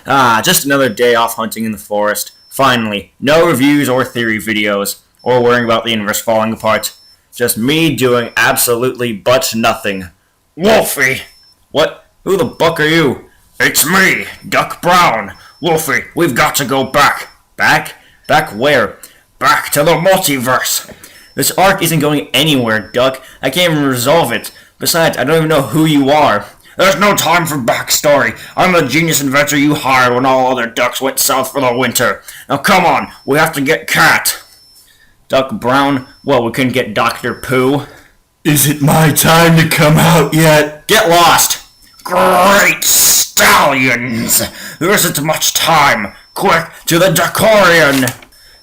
Just another day off hunting in the forest. Finally, no reviews or theory videos, or worrying about the universe falling apart. Just me doing absolutely but nothing. Wolfie! What? Who the buck are you? It's me, Duck Brown. Wolfie, we've got to go back. Back? Back where? Back to the multiverse. This arc isn't going anywhere, Duck. I can't even resolve it. Besides, I don't even know who you are. There's no time for backstory. I'm the genius inventor you hired when all other ducks went south for the winter. Now come on, we have to get Cat. Duck Brown? Well, we couldn't get Dr. Pooh. Is it my time to come out yet? Get lost! Great stallions! There isn't much time. Quick, to the Decorion!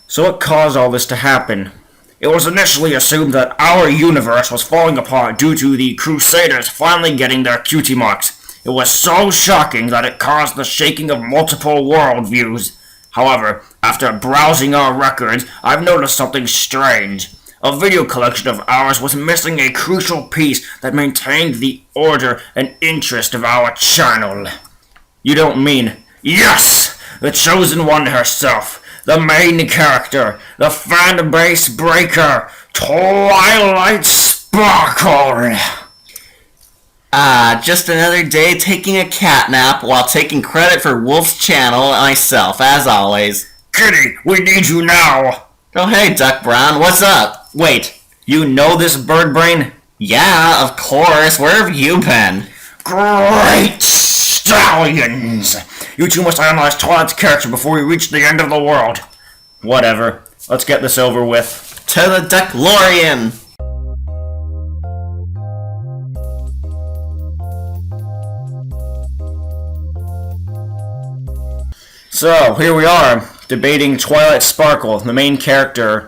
So what caused all this to happen? It was initially assumed that our universe was falling apart due to the Crusaders finally getting their cutie marks. It was so shocking that it caused the shaking of multiple worldviews. However, after browsing our records, I've noticed something strange. A video collection of ours was missing a crucial piece that maintained the order and interest of our channel. You don't mean... Yes! The Chosen One herself! The main character, the fan base breaker, Twilight Sparkle. Just another day taking a cat nap while taking credit for Wolf's channel and myself, as always. Kitty, we need you now. Oh hey, Duck Brown, what's up? Wait, you know this bird brain? Yeah, of course, where have you been? Great stallions! You two must analyze Twilight's character before we reach the end of the world. Whatever. Let's get this over with. To the Declorian! So, here we are, debating Twilight Sparkle, the main character.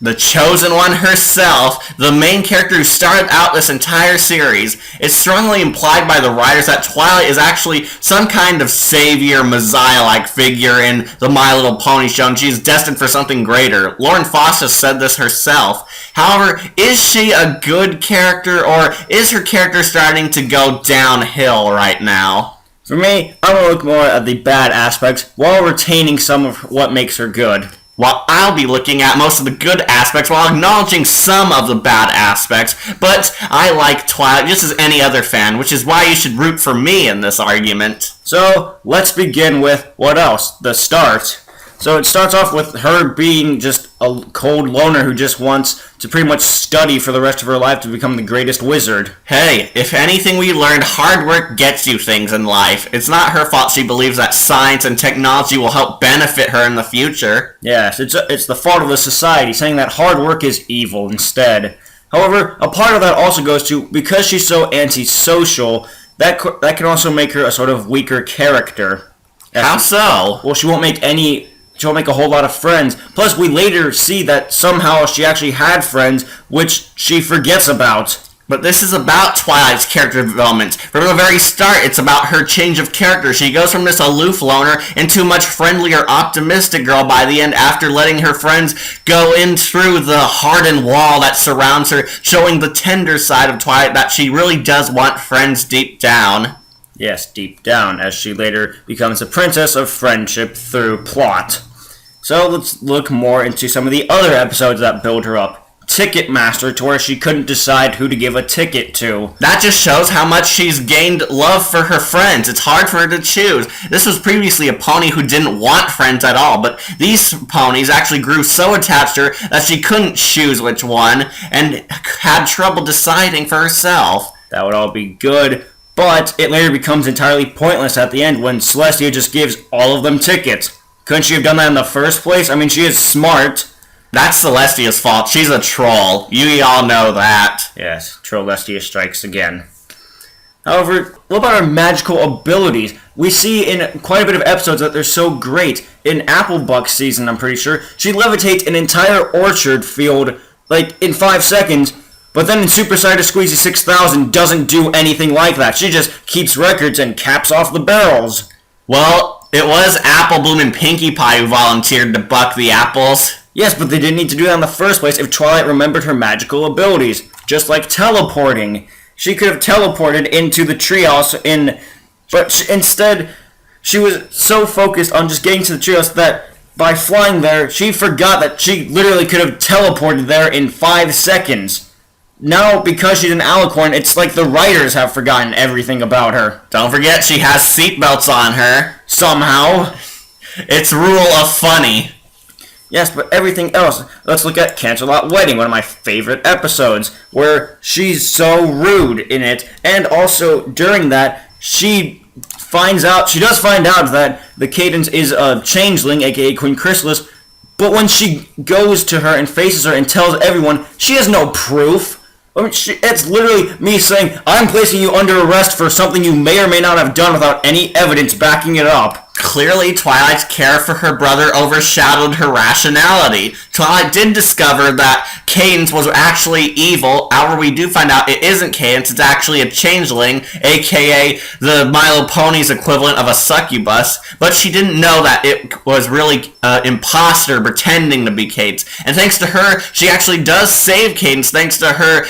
The Chosen One herself, the main character who started out this entire series. It's strongly implied by the writers that Twilight is actually some kind of savior, messiah-like figure in the My Little Pony show, and she's destined for something greater. Lauren Foster said this herself. However, is she a good character, or is her character starting to go downhill right now? For me, I'm going to look more at the bad aspects, while retaining some of what makes her good. While I'll be looking at most of the good aspects while acknowledging some of the bad aspects, but I like Twilight just as any other fan, which is why you should root for me in this argument. So, let's begin with, what else? The start. So it starts off with her being just a cold loner who just wants to pretty much study for the rest of her life to become the greatest wizard. Hey, if anything we learned, hard work gets you things in life. It's not her fault she believes that science and technology will help benefit her in the future. Yes, it's the fault of the society, saying that hard work is evil instead. However, a part of that also goes to, because she's so antisocial, that can also make her a sort of weaker character. How so? Well, she won't make a whole lot of friends. Plus, we later see that somehow she actually had friends, which she forgets about. But this is about Twilight's character development. From the very start, it's about her change of character. She goes from this aloof loner into a much friendlier, optimistic girl by the end after letting her friends go in through the hardened wall that surrounds her, showing the tender side of Twilight that she really does want friends deep down. Yes, deep down, as she later becomes a princess of friendship through plot. So let's look more into some of the other episodes that build her up. Ticketmaster, to where she couldn't decide who to give a ticket to. That just shows how much she's gained love for her friends. It's hard for her to choose. This was previously a pony who didn't want friends at all, but these ponies actually grew so attached to her that she couldn't choose which one, and had trouble deciding for herself. That would all be good, but it later becomes entirely pointless at the end when Celestia just gives all of them tickets. Couldn't she have done that in the first place? I mean, she is smart. That's Celestia's fault. She's a troll. You all know that. Yes, Trollestia strikes again. However, what about her magical abilities? We see in quite a bit of episodes that they're so great. In Applebuck's season, I'm pretty sure, she levitates an entire orchard field, like, in 5 seconds, but then in Super Cider Squeezy 6000 doesn't do anything like that. She just keeps records and caps off the barrels. Well, it was Apple Bloom and Pinkie Pie who volunteered to buck the apples. Yes, but they didn't need to do that in the first place if Twilight remembered her magical abilities. Just like teleporting. She could have teleported into the treehouse but instead She was so focused on just getting to the treehouse that by flying there, she forgot that she literally could have teleported there in 5 seconds. Now, because she's an alicorn, it's like the writers have forgotten everything about her. Don't forget she has seatbelts on her. Somehow. It's rule of funny. Yes, but everything else. Let's look at Canterlot Wedding, one of my favorite episodes, where she's so rude in it, and also during that, she does find out that the Cadence is a changeling, aka Queen Chrysalis, but when she goes to her and faces her and tells everyone, she has no proof. I mean, it's literally me saying, I'm placing you under arrest for something you may or may not have done without any evidence backing it up. Clearly, Twilight's care for her brother overshadowed her rationality. Twilight did discover that Cadence was actually evil. However, we do find out it isn't Cadence, it's actually a changeling, aka the My Little Pony's equivalent of a succubus, but she didn't know that it was really an imposter pretending to be Cadence. And thanks to her, she actually does save Cadence thanks to her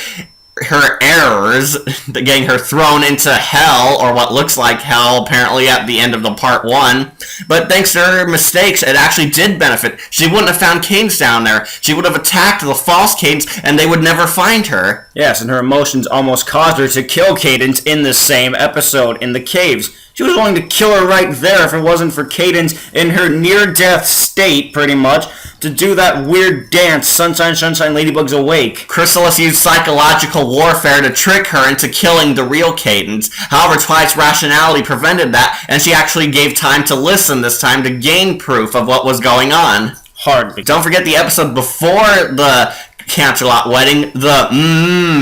errors, getting her thrown into hell, or what looks like hell apparently at the end of the part 1. But thanks to her mistakes, it actually did benefit. She wouldn't have found Cadence down there. She would have attacked the false Cadence and they would never find her. Yes, and her emotions almost caused her to kill Cadence in the same episode in the caves. She was willing to kill her right there if it wasn't for Cadence in her near-death state, pretty much, to do that weird dance, Sunshine, Sunshine, Ladybug's Awake. Chrysalis used psychological warfare to trick her into killing the real Cadence. However, Twilight's rationality prevented that, and she actually gave time to listen this time to gain proof of what was going on. Hardly. Don't forget the episode before the Canterlot Wedding, the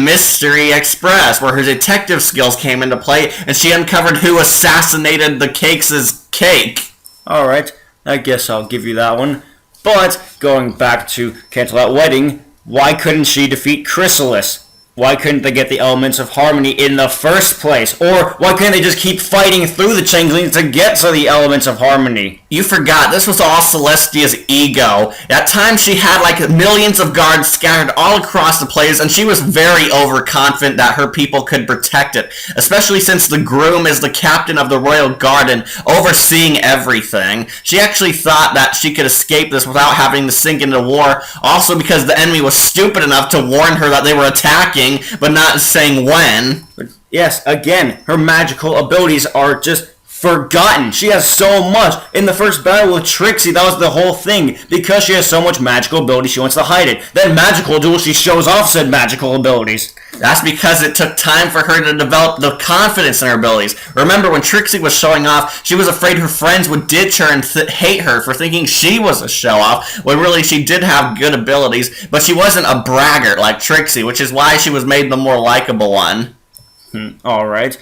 Mystery Express, where her detective skills came into play, and she uncovered who assassinated the Cakes' cake. Alright, I guess I'll give you that one. But, going back to Canterlot Wedding, why couldn't she defeat Chrysalis? Why couldn't they get the elements of harmony in the first place? Or why couldn't they just keep fighting through the changelings to get to the elements of harmony? You forgot, this was all Celestia's ego. At times she had like millions of guards scattered all across the place, and she was very overconfident that her people could protect it, especially since the groom is the captain of the royal garden, overseeing everything. She actually thought that she could escape this without having to sink into war, also because the enemy was stupid enough to warn her that they were attacking, but not saying when. But yes, again, her magical abilities are just forgotten. She has so much. In the first battle with Trixie, that was the whole thing. Because she has so much magical ability, she wants to hide it. Then Magical Duel, she shows off said magical abilities. That's because it took time for her to develop the confidence in her abilities. Remember, when Trixie was showing off, she was afraid her friends would ditch her and hate her for thinking she was a show-off, when really she did have good abilities, but she wasn't a braggart like Trixie, which is why she was made the more likable one. Alright.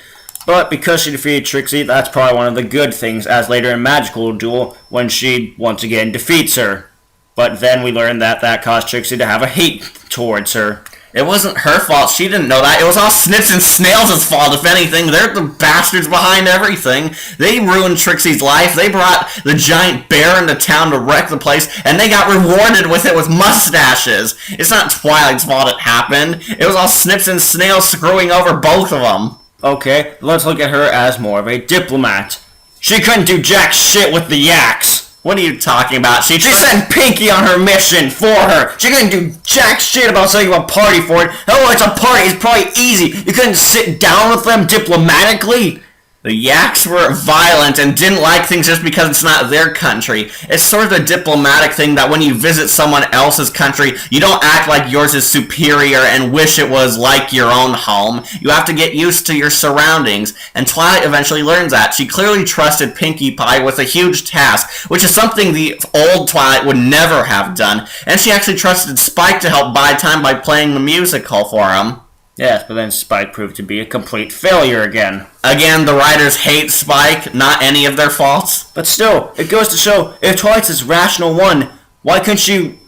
But because she defeated Trixie, that's probably one of the good things, as later in Magical Duel, when she once again defeats her. But then we learn that that caused Trixie to have a hate towards her. It wasn't her fault. She didn't know that. It was all Snips and Snails' fault, if anything. They're the bastards behind everything. They ruined Trixie's life. They brought the giant bear into town to wreck the place, and they got rewarded with it with mustaches. It's not Twilight's fault it happened. It was all Snips and Snails screwing over both of them. Okay, let's look at her as more of a diplomat. She couldn't do jack shit with the yaks. What are you talking about? She sent Pinky on her mission for her. She couldn't do jack shit about setting up a party for it. Oh, it's a party. It's probably easy. You couldn't sit down with them diplomatically. The Yaks were violent and didn't like things just because it's not their country. It's sort of a diplomatic thing that when you visit someone else's country, you don't act like yours is superior and wish it was like your own home. You have to get used to your surroundings, and Twilight eventually learns that. She clearly trusted Pinkie Pie with a huge task, which is something the old Twilight would never have done, and she actually trusted Spike to help buy time by playing the musical for him. Yes, but then Spike proved to be a complete failure again. Again, the writers hate Spike, not any of their faults. But still, it goes to show, if Twilight's this rational one, why couldn't she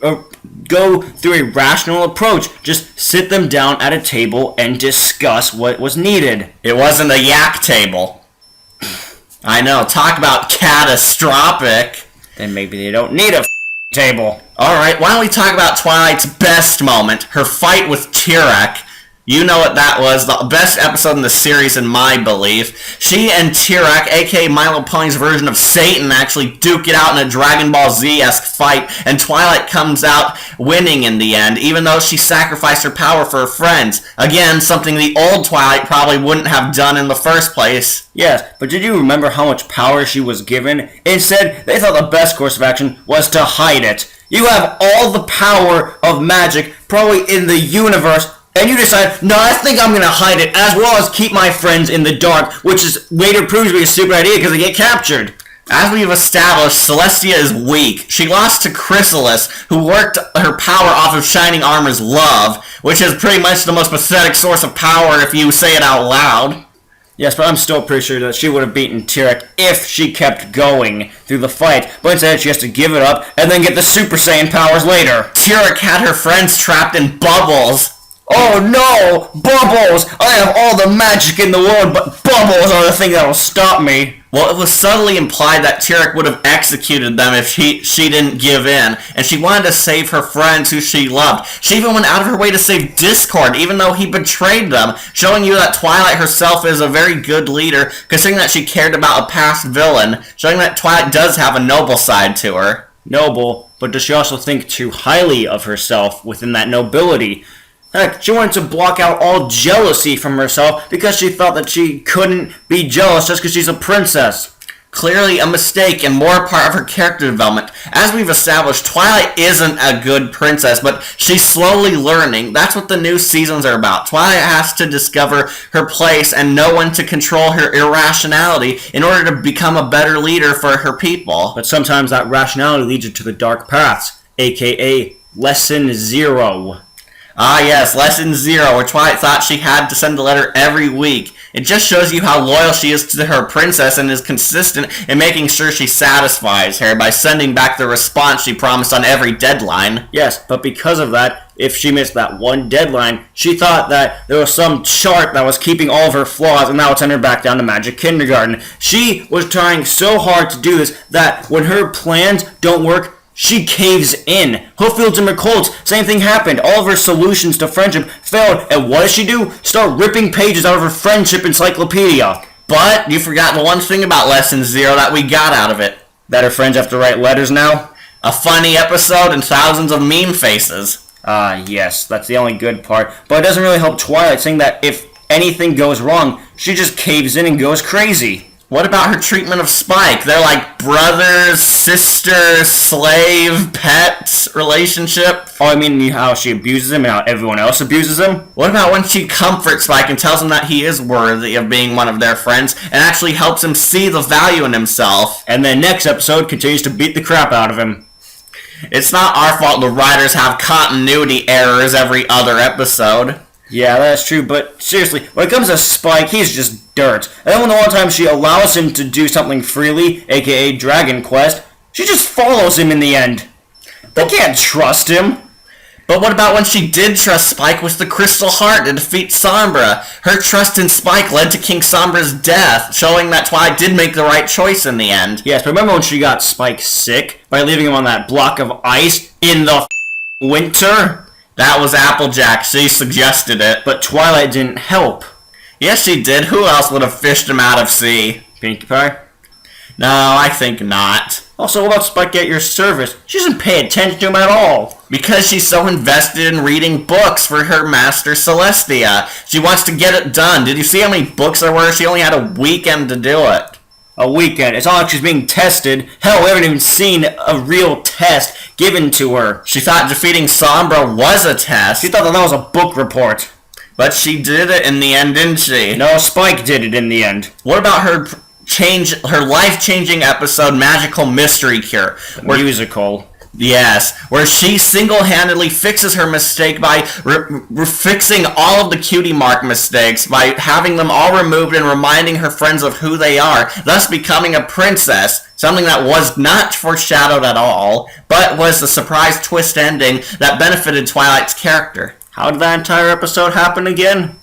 go through a rational approach? Just sit them down at a table and discuss what was needed. It wasn't a yak table. I know, talk about catastrophic. Then maybe they don't need a table. Alright, why don't we talk about Twilight's best moment, her fight with Tirek. You know what that was. The best episode in the series, in my belief. She and Tirak, aka My Little Pony's version of Satan, actually duke it out in a Dragon Ball Z-esque fight, and Twilight comes out winning in the end, even though she sacrificed her power for her friends. Again, something the old Twilight probably wouldn't have done in the first place. Yes, but did you remember how much power she was given? Instead, they thought the best course of action was to hide it. You have all the power of magic, probably in the universe, and you decide, no, I think I'm going to hide it, as well as keep my friends in the dark, which is later proves to be a stupid idea because they get captured. As we've established, Celestia is weak. She lost to Chrysalis, who worked her power off of Shining Armor's love, which is pretty much the most pathetic source of power if you say it out loud. Yes, but I'm still pretty sure that she would have beaten Tirak if she kept going through the fight, but instead she has to give it up and then get the Super Saiyan powers later. Tirak had her friends trapped in bubbles. Oh no! Bubbles! I have all the magic in the world, but bubbles are the thing that'll stop me. Well, it was subtly implied that Tirak would have executed them if she didn't give in, and she wanted to save her friends who she loved. She even went out of her way to save Discord, even though he betrayed them, showing you that Twilight herself is a very good leader, considering that she cared about a past villain, showing that Twilight does have a noble side to her. Noble, but does she also think too highly of herself within that nobility? Heck, she wanted to block out all jealousy from herself because she thought that she couldn't be jealous just because she's a princess. Clearly a mistake and more a part of her character development. As we've established, Twilight isn't a good princess, but she's slowly learning. That's what the new seasons are about. Twilight has to discover her place and know when to control her irrationality in order to become a better leader for her people. But sometimes that rationality leads you to the dark paths, aka Lesson 0. Ah yes, Lesson 0, where Twilight thought she had to send a letter every week. It just shows you how loyal she is to her princess and is consistent in making sure she satisfies her by sending back the response she promised on every deadline. Yes, but because of that, if she missed that one deadline, she thought that there was some chart that was keeping all of her flaws and that would send her back down to Magic Kindergarten. She was trying so hard to do this that when her plans don't work, she caves in. Hooffields and McColds, same thing happened. All of her solutions to friendship failed, and what does she do? Start ripping pages out of her friendship encyclopedia. But you forgot the one thing about Lesson 0 that we got out of it. That her friends have to write letters now? A funny episode and thousands of meme faces. Yes, that's the only good part. But it doesn't really help Twilight, saying that if anything goes wrong, she just caves in and goes crazy. What about her treatment of Spike? They're like brothers, sister, slave, pet relationship. Oh, I mean how she abuses him and how everyone else abuses him? What about when she comforts Spike and tells him that he is worthy of being one of their friends and actually helps him see the value in himself? And then next episode continues to beat the crap out of him. It's not our fault the writers have continuity errors every other episode. Yeah, that's true, but seriously, when it comes to Spike, he's just dirt. And then when the one time she allows him to do something freely, aka Dragon Quest, she just follows him in the end. They can't trust him. But what about when she did trust Spike with the Crystal Heart to defeat Sombra? Her trust in Spike led to King Sombra's death, showing that Twilight did make the right choice in the end. Yes, but remember when she got Spike sick by leaving him on that block of ice in the winter? That was Applejack. She suggested it. But Twilight didn't help. Yes, she did. Who else would have fished him out of sea? Pinkie Pie? No, I think not. Also, what about Spike at your service? She doesn't pay attention to him at all. Because she's so invested in reading books for her master Celestia. She wants to get it done. Did you see how many books there were? She only had a weekend to do it. A weekend. It's not like she's being tested. Hell, we haven't even seen a real test given to her. She thought defeating Sombra was a test. She thought that was a book report. But she did it in the end, didn't she? No, Spike did it in the end. What about her life-changing episode, Magical Mystery Cure? Musical. Yes, where she single-handedly fixes her mistake by fixing all of the cutie mark mistakes, by having them all removed and reminding her friends of who they are, thus becoming a princess, something that was not foreshadowed at all, but was a surprise twist ending that benefited Twilight's character. How did that entire episode happen again?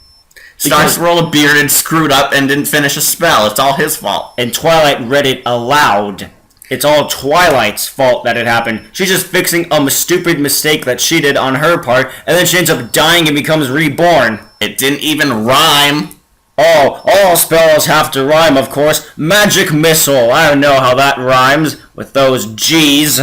Starks rolled bearded, screwed up, and didn't finish a spell. It's all his fault. And Twilight read it aloud. It's all Twilight's fault that it happened. She's just fixing a stupid mistake that she did on her part, and then she ends up dying and becomes reborn. It didn't even rhyme. Oh, all spells have to rhyme, of course. Magic missile. I don't know how that rhymes with those G's.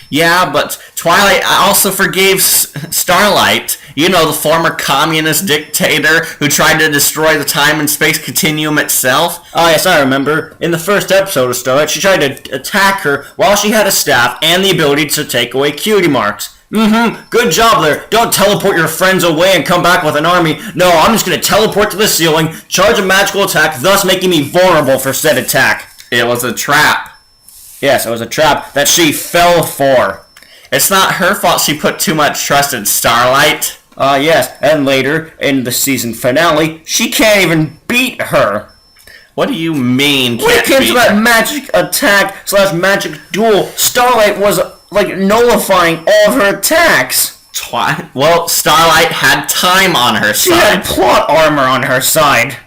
Yeah, but Twilight also forgave Starlight. You know, the former communist dictator who tried to destroy the time and space continuum itself. Ah, yes, I remember. In the first episode of Starlight, she tried to attack her while she had a staff and the ability to take away cutie marks. Good job there. Don't teleport your friends away and come back with an army. No, I'm just gonna teleport to the ceiling, charge a magical attack, thus making me vulnerable for said attack. It was a trap. Yes, it was a trap that she fell for. It's not her fault she put too much trust in Starlight. Yes, and later, in the season finale, she can't even beat her. What do you mean, When it came to that magic attack / magic duel, Starlight was, nullifying all of her attacks. Well, Starlight had time on her She side. had plot armor on her side.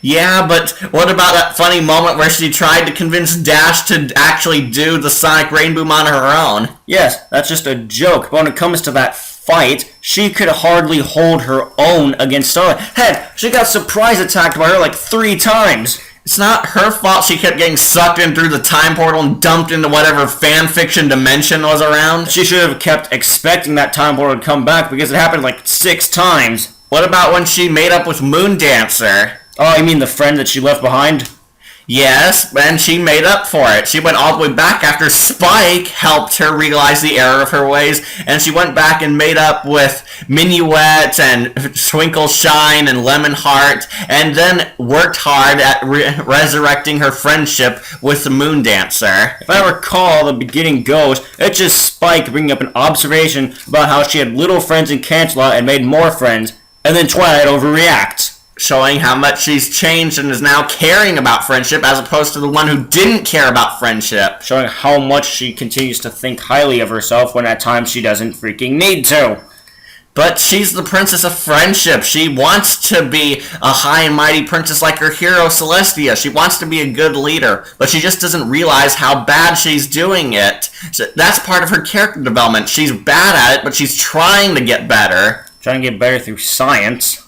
Yeah, but what about that funny moment where she tried to convince Dash to actually do the Sonic Rain Boom on her own? Yes, that's just a joke, but when it comes to that fight, she could hardly hold her own against Starlight. Heck, she got surprise attacked by her 3 times. It's not her fault she kept getting sucked in through the time portal and dumped into whatever fanfiction dimension was around. She should have kept expecting that time portal to come back because it happened 6 times. What about when she made up with Moondancer? Oh, you mean the friend that she left behind? Yes, and she made up for it. She went all the way back after Spike helped her realize the error of her ways, and she went back and made up with Minuet and Twinkle Shine and Lemon Heart, and then worked hard at resurrecting her friendship with the Moondancer. If I recall, the beginning goes, it's just Spike bringing up an observation about how she had little friends in Cancelot and made more friends, and then Twilight overreacts. Showing how much she's changed and is now caring about friendship as opposed to the one who didn't care about friendship. Showing how much she continues to think highly of herself when at times she doesn't freaking need to. But she's the princess of friendship. She wants to be a high and mighty princess like her hero Celestia. She wants to be a good leader, but she just doesn't realize how bad she's doing it. So that's part of her character development. She's bad at it, but she's trying to get better. Trying to get better through science.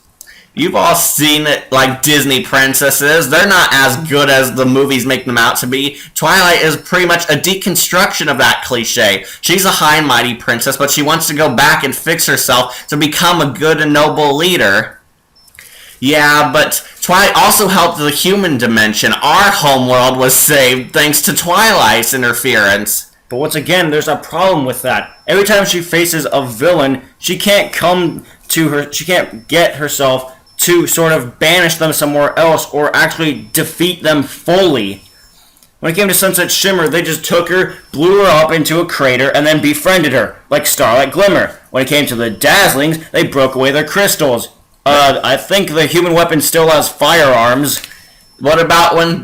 You've all seen it like Disney princesses. They're not as good as the movies make them out to be. Twilight is pretty much a deconstruction of that cliche. She's a high and mighty princess, but she wants to go back and fix herself to become a good and noble leader. Yeah, but Twilight also helped the human dimension. Our homeworld was saved thanks to Twilight's interference. But once again, there's a problem with that. Every time she faces a villain, she can't get herself to sort of banish them somewhere else or actually defeat them fully. When it came to Sunset Shimmer, they just took her, blew her up into a crater, and then befriended her, like Starlight Glimmer. When it came to the Dazzlings, they broke away their crystals. I think the human weapon still has firearms. What about when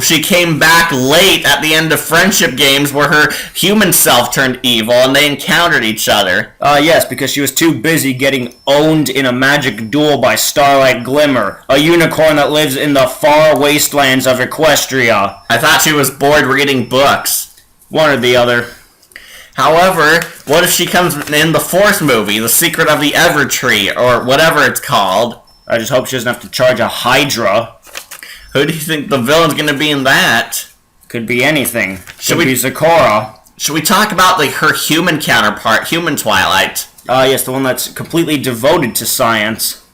she came back late at the end of Friendship Games where her human self turned evil and they encountered each other? Yes, because she was too busy getting owned in a magic duel by Starlight Glimmer, a unicorn that lives in the far wastelands of Equestria. I thought she was bored reading books. One or the other. However, what if she comes in the 4th movie, The Secret of the Evertree, or whatever it's called? I just hope she doesn't have to charge a Hydra. Who do you think the villain's going to be in that? Could be anything. Could be Zakora. Should we talk about her human counterpart, Human Twilight? Yes, the one that's completely devoted to science.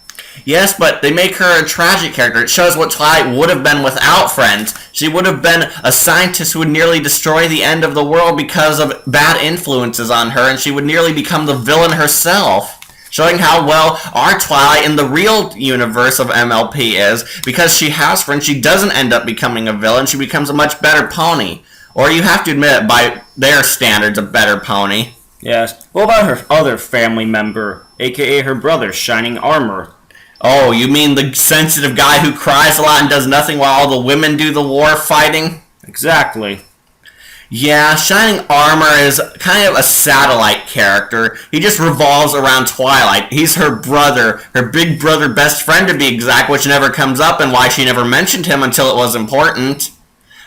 Yes, but they make her a tragic character. It shows what Twilight would have been without friends. She would have been a scientist who would nearly destroy the end of the world because of bad influences on her, and she would nearly become the villain herself. Showing how well our Twilight in the real universe of MLP is. Because she has friends, she doesn't end up becoming a villain. She becomes a much better pony. Or you have to admit it, by their standards, a better pony. Yes. What about her other family member, aka her brother, Shining Armor? Oh, you mean the sensitive guy who cries a lot and does nothing while all the women do the war fighting? Exactly. Yeah, Shining Armor is kind of a satellite character. He just revolves around Twilight. He's her brother, her big brother best friend to be exact, which never comes up and why she never mentioned him until it was important.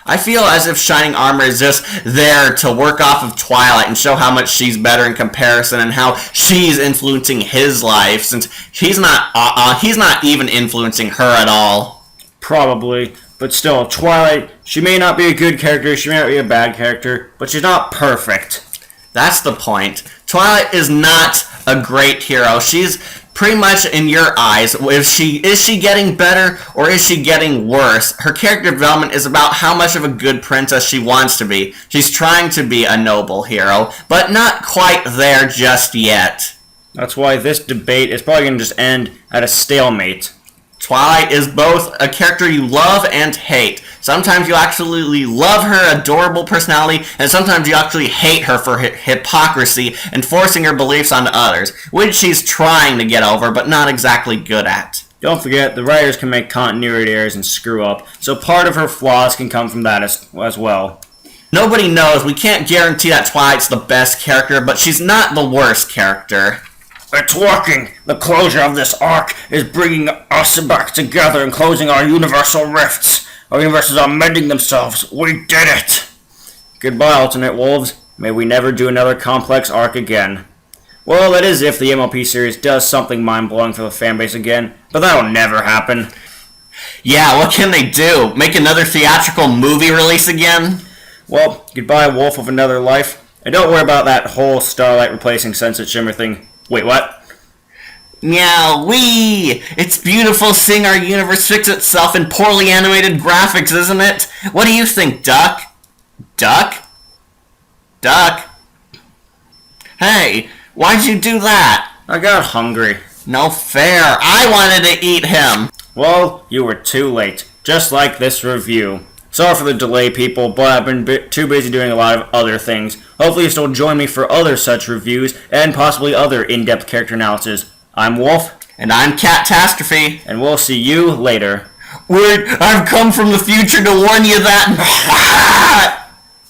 I feel as if Shining Armor is just there to work off of Twilight and show how much she's better in comparison and how she's influencing his life, since he's not even influencing her at all. Probably, but still, Twilight, she may not be a good character, she may not be a bad character, but she's not perfect. That's the point. Twilight is not a great hero. She's pretty much in your eyes. Is she getting better or is she getting worse? Her character development is about how much of a good princess she wants to be. She's trying to be a noble hero, but not quite there just yet. That's why this debate is probably going to just end at a stalemate. Twilight is both a character you love and hate. Sometimes you actually love her adorable personality, and sometimes you actually hate her for hypocrisy and forcing her beliefs onto others, which she's trying to get over, but not exactly good at. Don't forget, the writers can make continuity errors and screw up, so part of her flaws can come from that as well. Nobody knows. We can't guarantee that Twilight's the best character, but she's not the worst character. It's working! The closure of this arc is bringing us back together and closing our universal rifts. Our universes are mending themselves. We did it! Goodbye, alternate wolves. May we never do another complex arc again. Well, that is if the MLP series does something mind-blowing for the fanbase again, but that'll never happen. Yeah, what can they do? Make another theatrical movie release again? Well, goodbye, wolf of another life. And don't worry about that whole Starlight replacing Sunset Shimmer thing. Wait, what? Meow, wee! It's beautiful seeing our universe fix itself in poorly animated graphics, isn't it? What do you think, Duck? Duck? Duck? Hey, why'd you do that? I got hungry. No fair. I wanted to eat him. Well, you were too late. Just like this review. Sorry for the delay, people, but I've been too busy doing a lot of other things. Hopefully you still join me for other such reviews, and possibly other in-depth character analysis. I'm Wolf. And I'm Catastrophe. And we'll see you later. Wait, I've come from the future to warn you that...